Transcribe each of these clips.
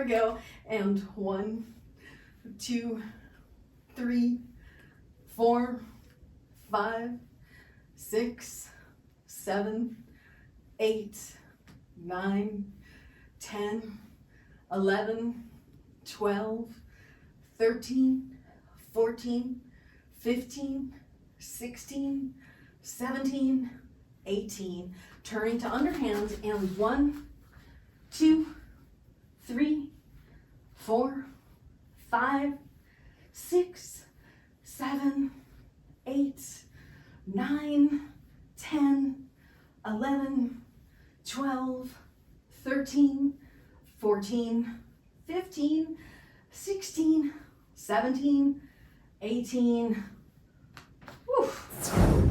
go. And 1, 2, 3, 4, 5, 6, 7, 8, 9, 10, 11, 12, 13, 14, 15, 16, 17, 18. Turning to underhands and 1, 2, 3, 4, 5, 6, 7, 8, 9, 10, 11, 12, 13, 14, 15, 16, 17, 18. Woo.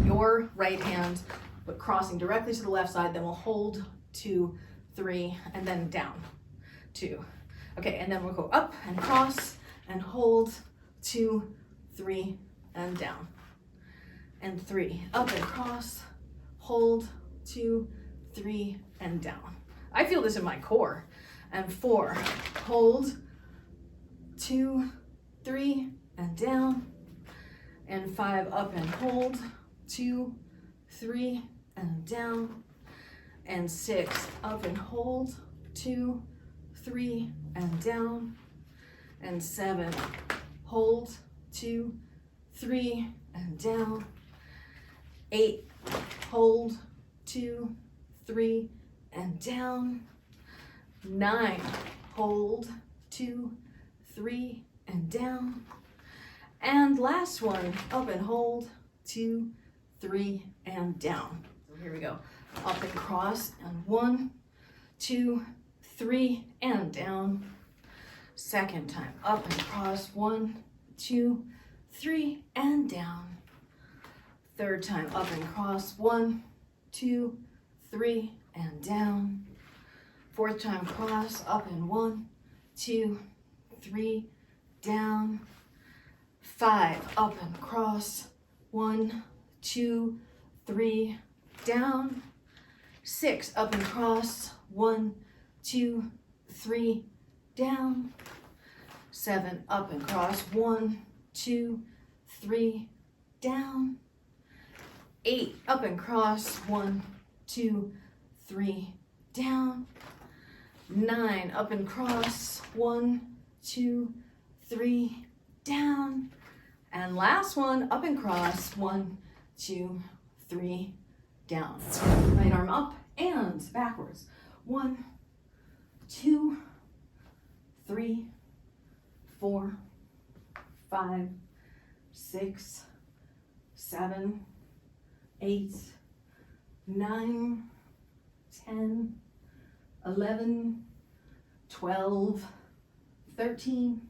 Your right hand, but crossing directly to the left side, then we'll hold 2, 3, and then down 2. Okay, and then we'll go up and cross and hold 2, 3, and down. And 3, up and cross, hold 2, 3, and down. I feel this in my core. And 4, hold 2, 3, and down. And 5, up and hold 2, 3, and down. And 6, up and hold 2, 3, and down. And 7, hold 2, 3, and down. 8, hold 2, 3, and down. 9, hold 2, 3, and down. And last one, up and hold 2, 3, and down. So here we go. Up and cross, and 1, 2, 3, and down. Second time, up and cross, 1, 2, 3, and down. Third time, up and cross, 1, 2, 3, and down. Fourth time, cross, up and 1, 2, 3, down. 5, up and cross, 1, 2, 3, down. 6, up and cross, 1, 2, 3, down. 7, up and cross, 1, 2, 3, down. 8, up and cross, 1, 2, 3, down. 9, up and cross, 1, 2, 3, down. And last one, up and cross, 1, 2, 3, down. Right arm up and backwards. 1, 2, 3, 4, 5, 6, 7, 8, 9, 10, 11, 12, 13,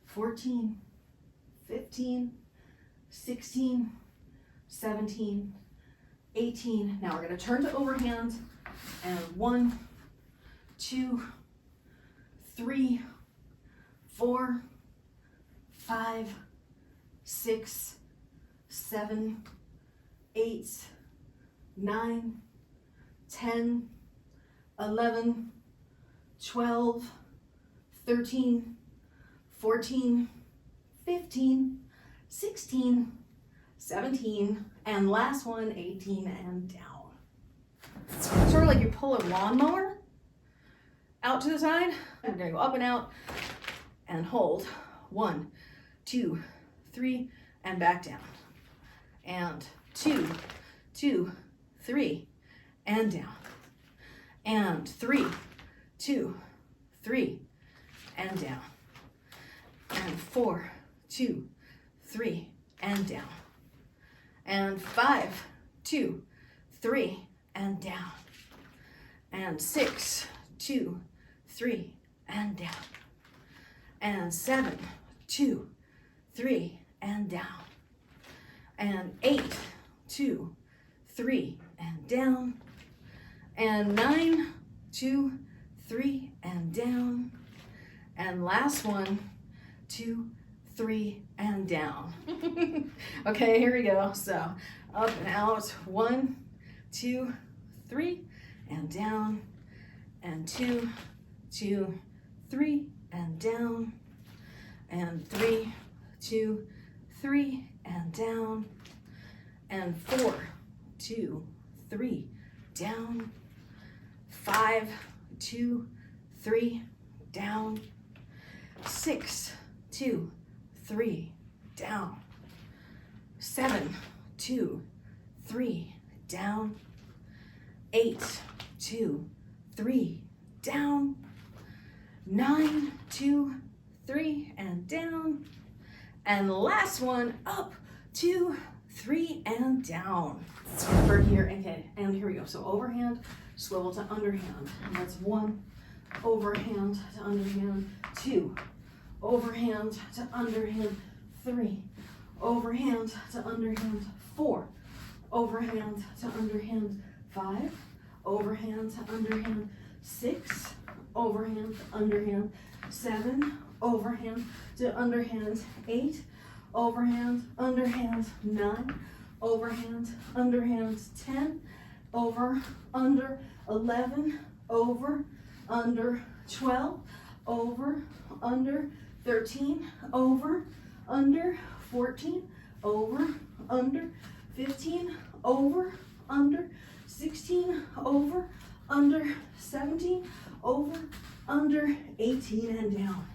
14, 15, 16, 17, 18. Now we're going to turn to overhand and 1, 2, 3, 4, 5, 6, 7, 8, 9, 10, 11, 12, 13, 14, 15, 16, 17, and last one, 18 and down. Sort of like you pull a lawnmower out to the side. We're gonna go up and out and hold. 1, 2, 3, and back down. And 2, 2, 3, and down. And 3, 2, 3, and down. And 4, 2, 3, and down. And 5, 2, 3, and down. And 6, 2, 3, and down. And 7, 2, 3, and down. And 8, 2, 3, and down. And 9, 2, 3, and down. And last one, 2, 3, and down. Okay, here we go. So up and out, 1, 2, 3, and down. And 2, 2, 3, and down, and 3, 2, 3, and down, and 4, 2, 3, down, 5, 2, 3, down, 6, 2, 3, down, 7, 2, 3, down, 8, 2, 3, down, 9, 2, 3, and down, and last one, up, 2, 3, and down. For here, okay, and here we go. So overhand, swivel to underhand. And that's 1, overhand to underhand, 2, overhand to underhand, 3, overhand to underhand, 4, overhand to underhand, 5, overhand to underhand, 6, overhand to underhand, 7, overhand to underhand, 8, overhand, underhand, 9, overhand, underhand, 10, over, under, 11, over, under, 12, over, under, 13, over, under, 14, over, under, 15, over, under, 16, over, under, 17, over, under, 18, and down.